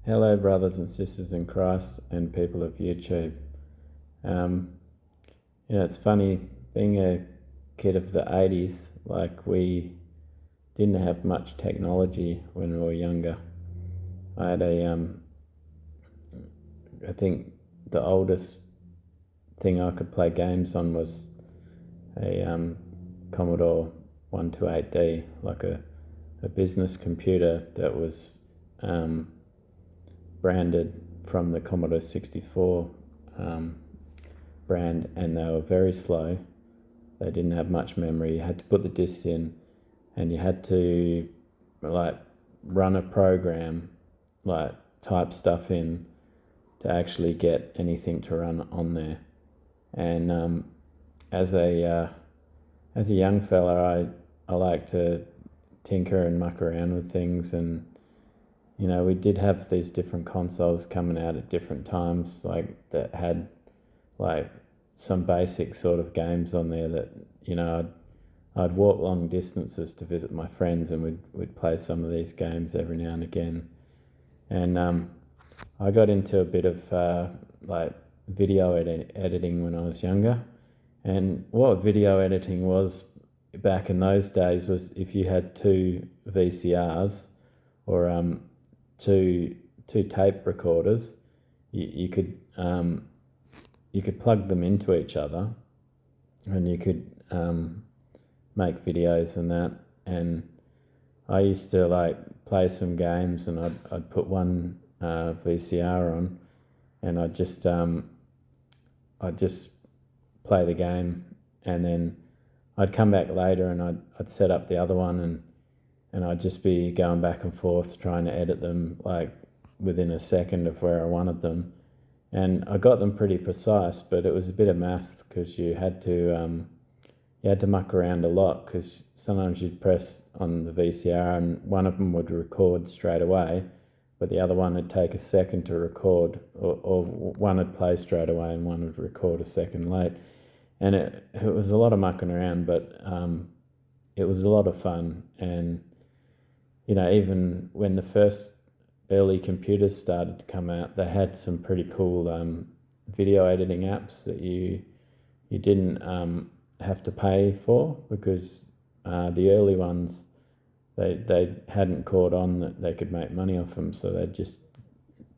Hello, brothers and sisters in Christ and people of YouTube. Um, it's funny, being a kid of the 80s, like we didn't have much technology when we were younger. I had I think the oldest thing I could play games on was a Commodore 128D, like a business computer that was branded from the Commodore 64 brand, and they were very slow. They didn't have much memory. You had to put the discs in, and you had to run a program, type stuff in to actually get anything to run on there. And as a young fella, I like to tinker and muck around with things, and we did have these different consoles coming out at different times, that had some basic sort of games on there that I'd walk long distances to visit my friends, and we'd play some of these games every now and again. And I got into a bit of video editing when I was younger. And what video editing was back in those days was if you had two VCRs or two tape recorders, you could plug them into each other, and you could make videos and that. And I used to play some games, and I'd put one VCR on, and I'd just play the game, and then I'd come back later and I'd set up the other one, and I'd just be going back and forth trying to edit them within a second of where I wanted them. And I got them pretty precise, but it was a bit of maths because you had to muck around a lot, because sometimes you'd press on the VCR and one of them would record straight away, but the other one would take a second to record, or one would play straight away and one would record a second late. And it was a lot of mucking around, but it was a lot of fun. And even when the first early computers started to come out, they had some pretty cool video editing apps that you didn't have to pay for, because the early ones, they hadn't caught on that they could make money off them, so they just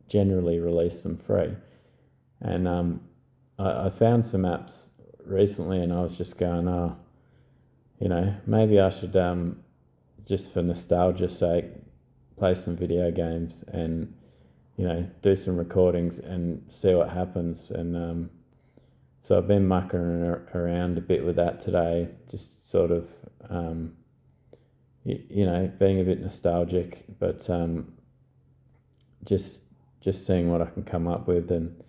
generally released them free. And I found some apps recently, and I was just going, maybe I should just for nostalgia's sake play some video games and do some recordings and see what happens. And so I've been mucking around a bit with that today, just sort of being a bit nostalgic, but just seeing what I can come up with. And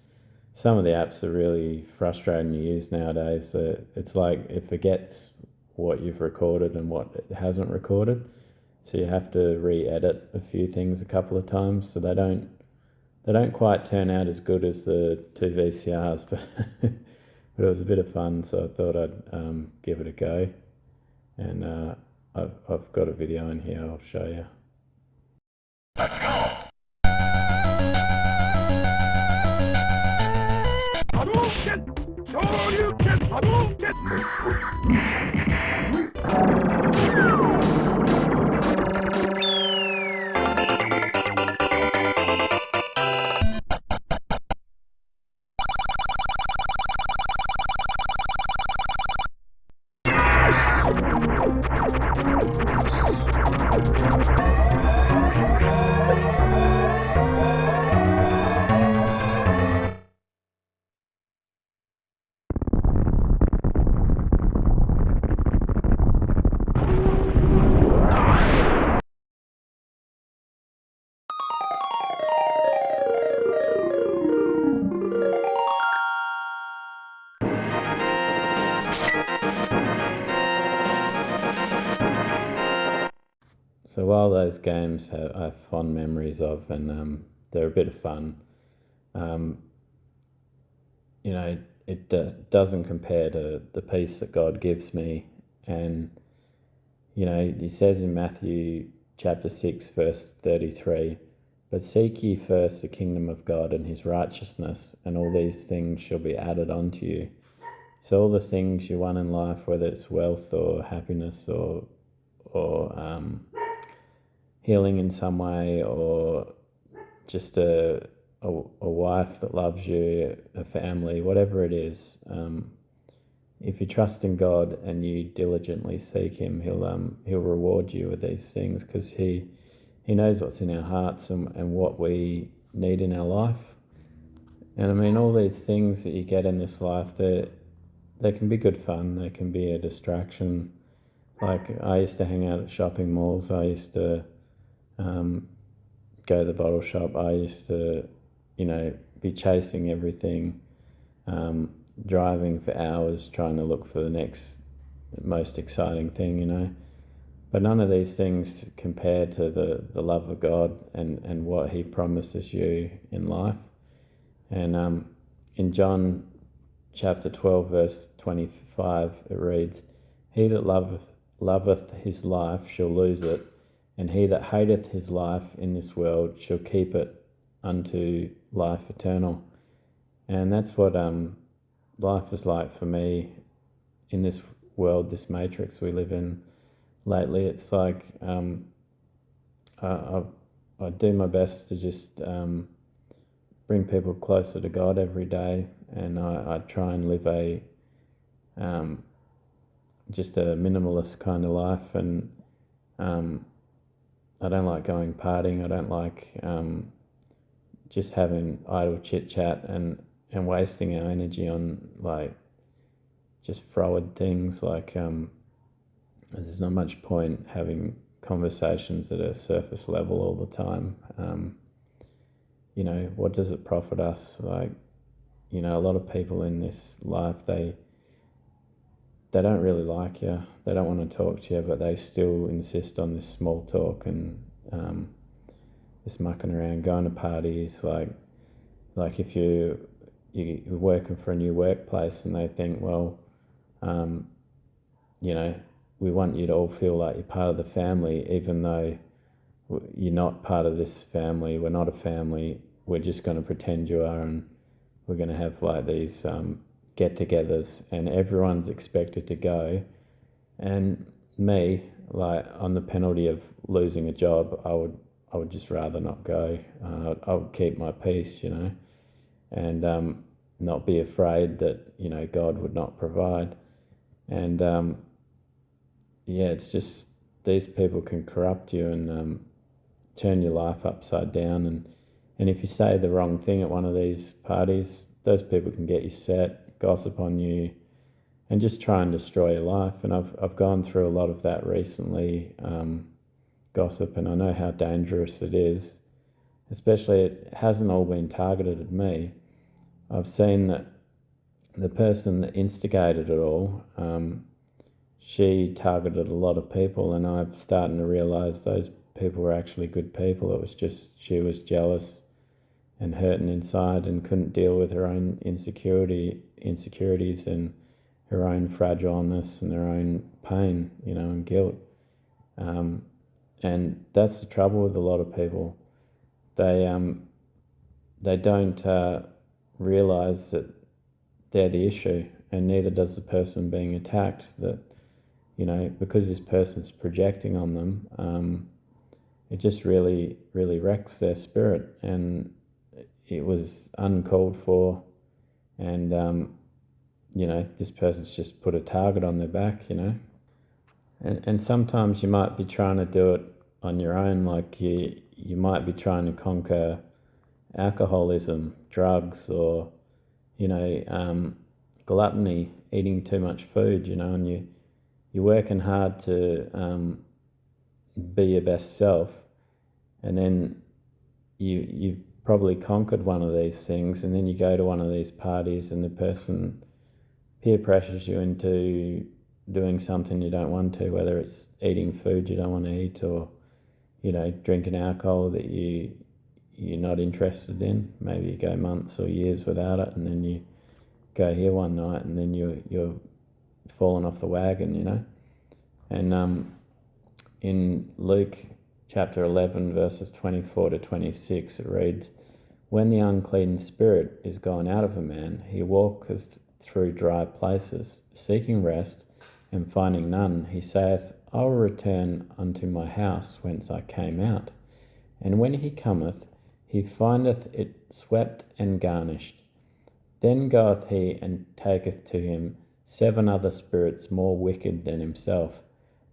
some of the apps are really frustrating to use nowadays. It's like it forgets what you've recorded and what it hasn't recorded, so you have to re-edit a few things a couple of times, so they don't quite turn out as good as the two VCRs, but but it was a bit of fun, so I thought I'd give it a go. And I've got a video in here I'll show you. So while those games I have fond memories of, and they're a bit of fun, it doesn't compare to the peace that God gives me. And he says in Matthew chapter 6 verse 33, But seek ye first the kingdom of God and his righteousness, and all these things shall be added unto you. So all the things you want in life, whether it's wealth or happiness or healing in some way, or just a wife that loves you, a family, whatever it is, if you trust in God and you diligently seek him, he'll reward you with these things, because he knows what's in our hearts and what we need in our life. And I mean, all these things that you get in this life, they can be good fun, they can be a distraction. Like, I used to hang out at shopping malls, I used to go to the bottle shop, I used to, be chasing everything, driving for hours trying to look for the next most exciting thing, But none of these things compare to the love of God and what he promises you in life. And in John chapter 12, verse 25, it reads, He that loveth his life shall lose it, and he that hateth his life in this world shall keep it unto life eternal. And that's what life is like for me in this world, this matrix we live in. Lately, it's like I do my best to just bring people closer to God every day, and I try and live just a minimalist kind of life, and I don't like going partying. I don't like just having idle chit chat and wasting our energy on like just froward things. Like there's not much point having conversations at a surface level all the time. What does it profit us? Like, a lot of people in this life, they don't really like you. They don't want to talk to you, but they still insist on this small talk and this mucking around, going to parties. Like if you're working for a new workplace and they think, well, we want you to all feel like you're part of the family, even though you're not part of this family. We're not a family. We're just going to pretend you are, and we're going to have like these get-togethers, and everyone's expected to go. And me, like, on the penalty of losing a job, I would just rather not go. I would keep my peace, and not be afraid that God would not provide. And it's just these people can corrupt you and turn your life upside down. And if you say the wrong thing at one of these parties, those people can get you set, gossip on you, and just try and destroy your life. And I've gone through a lot of that recently, gossip, and I know how dangerous it is. Especially, it hasn't all been targeted at me. I've seen that the person that instigated it all, she targeted a lot of people, and I've started to realise those people were actually good people. It was just she was jealous and hurting inside and couldn't deal with her own insecurities and her own fragileness and her own pain, and guilt. And that's the trouble with a lot of people. They don't realise that they're the issue, and neither does the person being attacked. That because this person's projecting on them, it just really, really wrecks their spirit, and it was uncalled for. And this person's just put a target on their back, and sometimes you might be trying to do it on your own. Like you might be trying to conquer alcoholism, drugs, or gluttony, eating too much food, and you're working hard to be your best self, and then you've probably conquered one of these things, and then you go to one of these parties and the person peer pressures you into doing something you don't want to, whether it's eating food you don't want to eat, or drinking alcohol that you're not interested in. Maybe you go months or years without it, and then you go here one night and then you're falling off the wagon, And in Luke chapter 11, verses 24 to 26, it reads, "When the unclean spirit is gone out of a man, he walketh through dry places, seeking rest, and finding none, he saith, I will return unto my house whence I came out. And when he cometh, he findeth it swept and garnished. Then goeth he and taketh to him 7 other spirits more wicked than himself,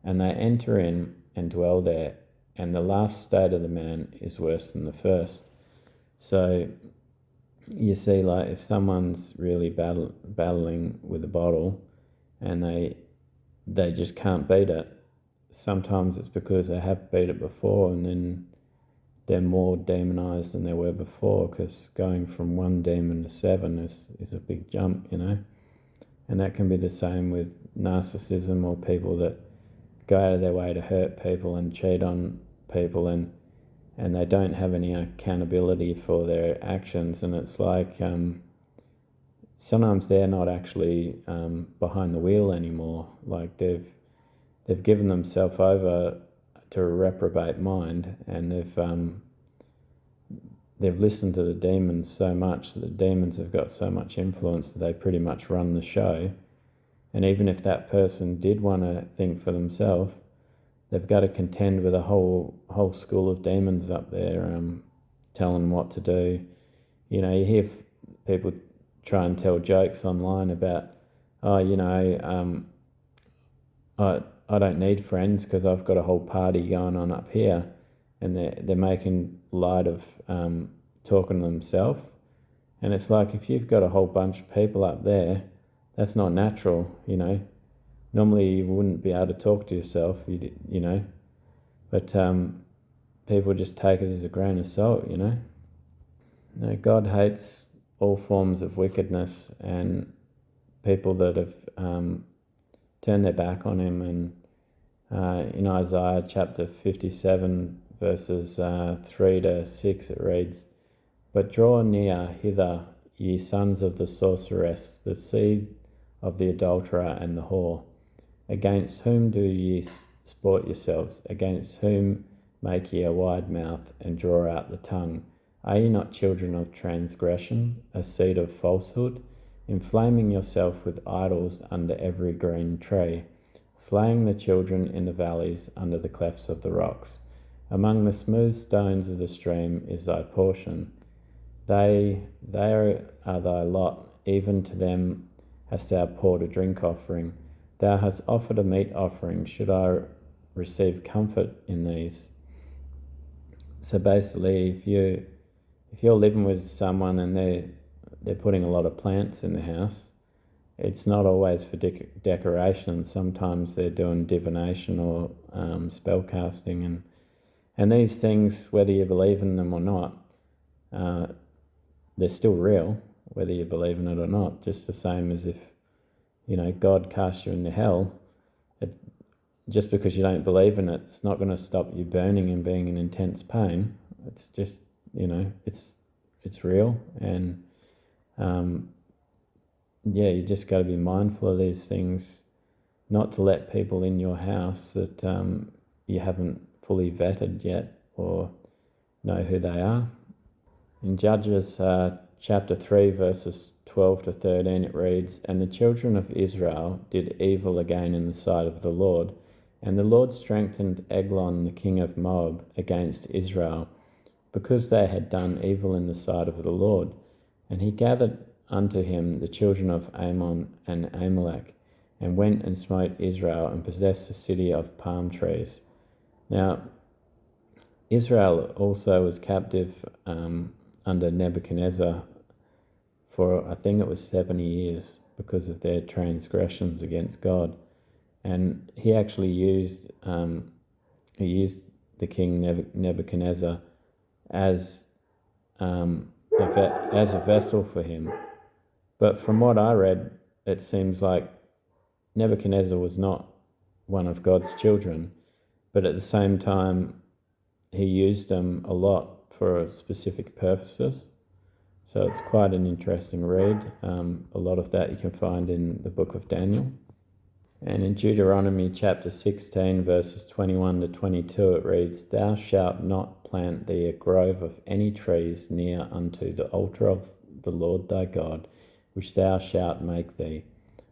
and they enter in and dwell there, and the last state of the man is worse than the first." So you see, like, if someone's really battling with a bottle and they just can't beat it, sometimes it's because they have beat it before, and then they're more demonized than they were before, because going from 1 demon to 7 is a big jump, And that can be the same with narcissism, or people that go out of their way to hurt people and cheat on people, and they don't have any accountability for their actions. And it's like sometimes they're not actually behind the wheel anymore. Like they've given themselves over to a reprobate mind, and they've listened to the demons so much that the demons have got so much influence that they pretty much run the show. And even if that person did want to think for themselves, they've got to contend with a whole school of demons up there telling them what to do. You hear people try and tell jokes online about, I don't need friends because I've got a whole party going on up here, and they're making light of talking to themselves. And it's like, if you've got a whole bunch of people up there, that's not natural, Normally you wouldn't be able to talk to yourself, but people just take it as a grain of salt, No, God hates all forms of wickedness and people that have turned their back on him. And in Isaiah chapter 57, verses 3 to 6, it reads, "But draw near hither, ye sons of the sorceress, the seed of the adulterer and the whore. Against whom do ye sport yourselves? Against whom make ye a wide mouth, and draw out the tongue? Are ye not children of transgression, a seed of falsehood, inflaming yourself with idols under every green tree, slaying the children in the valleys under the clefts of the rocks? Among the smooth stones of the stream is thy portion. They are thy lot, even to them hast thou poured a drink offering. Thou hast offered a meat offering. Should I receive comfort in these?" So basically, if you're living with someone and they're putting a lot of plants in the house, it's not always for decoration. Sometimes they're doing divination or spell casting, and these things, whether you believe in them or not, they're still real, whether you believe in it or not. Just the same as if God cast you into hell, just because you don't believe in it, it's not going to stop you burning and being in intense pain. It's just, it's real. And you just got to be mindful of these things, not to let people in your house that you haven't fully vetted yet or know who they are. In Judges chapter 3, verses 12 to 13, it reads, "And the children of Israel did evil again in the sight of the Lord. And the Lord strengthened Eglon the king of Moab against Israel, because they had done evil in the sight of the Lord. And he gathered unto him the children of Ammon and Amalek, and went and smote Israel, and possessed the city of palm trees." Now, Israel also was captive under Nebuchadnezzar for, I think it was 70 years, because of their transgressions against God. And he actually used the king Nebuchadnezzar as a vessel for him. But from what I read, it seems like Nebuchadnezzar was not one of God's children, but at the same time, he used them a lot for specific purposes. So it's quite an interesting read. A lot of that you can find in the book of Daniel. And in Deuteronomy chapter 16, verses 21 to 22, it reads, "Thou shalt not plant thee a grove of any trees near unto the altar of the Lord thy God, which thou shalt make thee.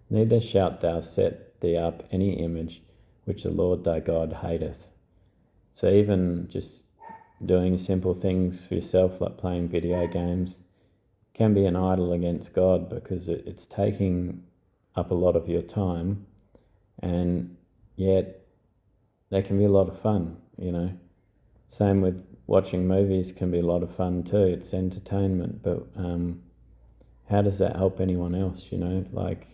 Neither shalt thou set thee up any image, which the Lord thy God hateth." So even just doing simple things for yourself, like playing video games, can be an idol against God, because it's taking up a lot of your time. And yet they can be a lot of fun, Same with watching movies, can be a lot of fun too. It's entertainment, but how does that help anyone else, Like,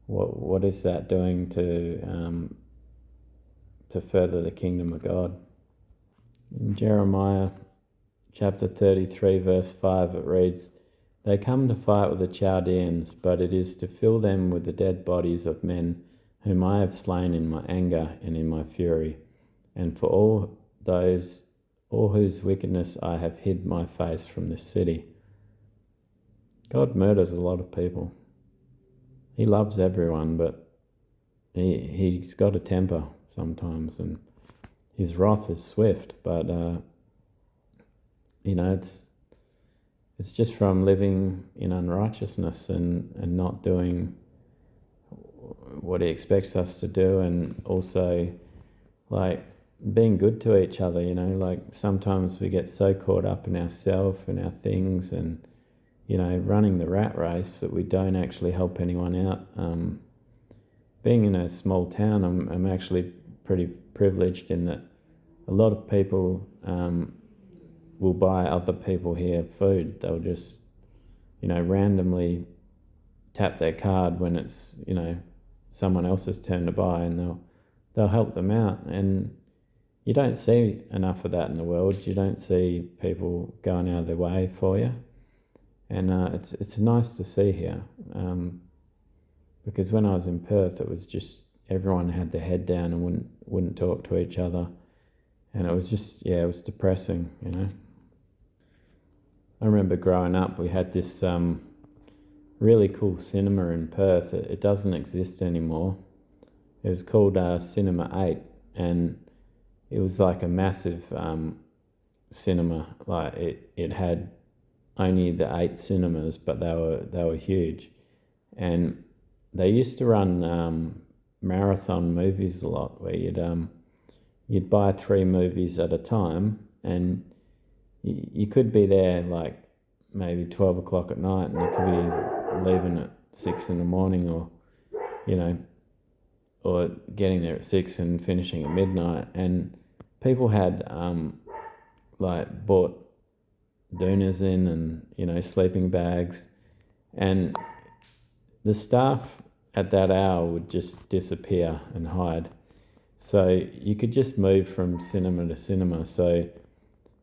what is that doing to further the kingdom of God? In Jeremiah chapter 33, verse 5, it reads, "They come to fight with the Chaldeans, but it is to fill them with the dead bodies of men whom I have slain in my anger and in my fury, and for all whose wickedness I have hid my face from this city." God murders a lot of people. He loves everyone, but he's got a temper sometimes, and his wrath is swift. But it's just from living in unrighteousness and not doing what he expects us to do, and also like being good to each other. Like sometimes we get so caught up in ourselves and our things, and running the rat race, that we don't actually help anyone out. Being in a small town, I'm actually pretty privileged in that a lot of people will buy other people here food. They'll just randomly tap their card when it's someone else's turn to buy, and they'll help them out. And you don't see enough of that in the world. You don't see people going out of their way for you, and it's nice to see here. Because when I was in Perth, it was just everyone had their head down and wouldn't talk to each other, and it was just it was depressing. I remember growing up, we had this really cool cinema in Perth. It doesn't exist anymore. It was called Cinema 8, and it was like a massive cinema. Like it had only the 8 cinemas, but they were huge, and they used to run marathon movies a lot, where you'd buy 3 movies at a time, and you could be there like maybe 12 o'clock at night, and you could be leaving at 6 in the morning, or getting there at 6 and finishing at midnight. And people had like bought doonas in, and sleeping bags, and the staff at that hour would just disappear and hide. So you could just move from cinema to cinema. So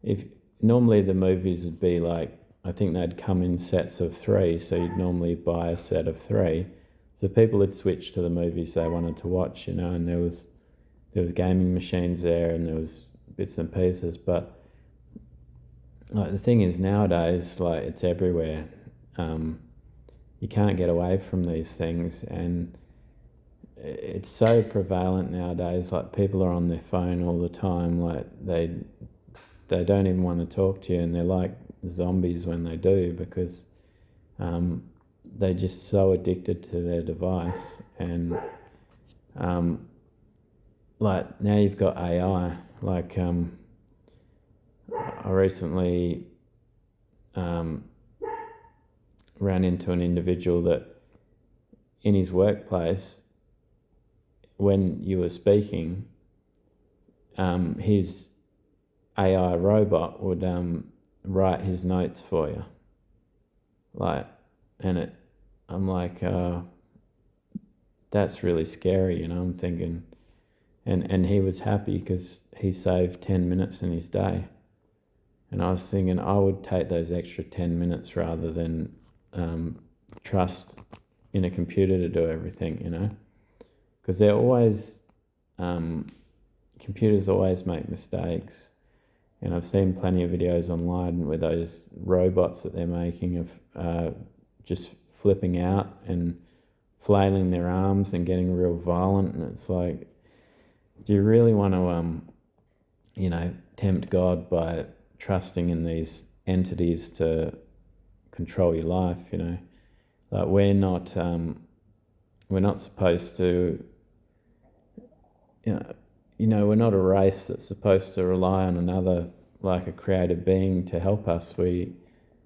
if normally the movies would be like, I think they'd come in sets of 3, so you'd normally buy a set of 3. So people would switch to the movies they wanted to watch, and there was gaming machines there, and there was bits and pieces. But like the thing is, nowadays, like, it's everywhere. You can't get away from these things, and it's so prevalent nowadays. Like, people are on their phone all the time. Like, they don't even want to talk to you, and they're like zombies when they do, because they're just so addicted to their device. And like, now you've got AI. Like, I recently ran into an individual that in his workplace, when you were speaking, his AI robot would write his notes for you. Like, and I'm like, that's really scary, I'm thinking. And he was happy because he saved 10 minutes in his day. And I was thinking, I would take those extra 10 minutes rather than trust in a computer to do everything, because they're always, computers always make mistakes. And I've seen plenty of videos online where those robots that they're making of just flipping out and flailing their arms and getting real violent, and it's like, do you really want to tempt God by trusting in these entities to control your life? Like we're not supposed to, we're not a race that's supposed to rely on another, like a created being, to help us. We're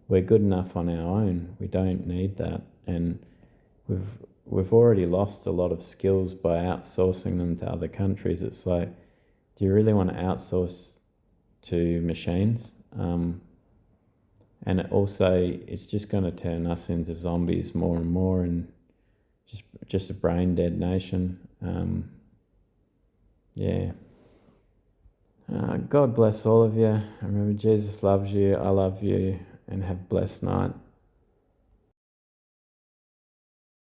good enough on our own. We don't need that, and we've already lost a lot of skills by outsourcing them to other countries. It's like, do you really want to outsource to machines? And it's just going to turn us into zombies more and more, and just a brain dead nation. Yeah. God bless all of you. Remember, Jesus loves you. I love you, and have a blessed night.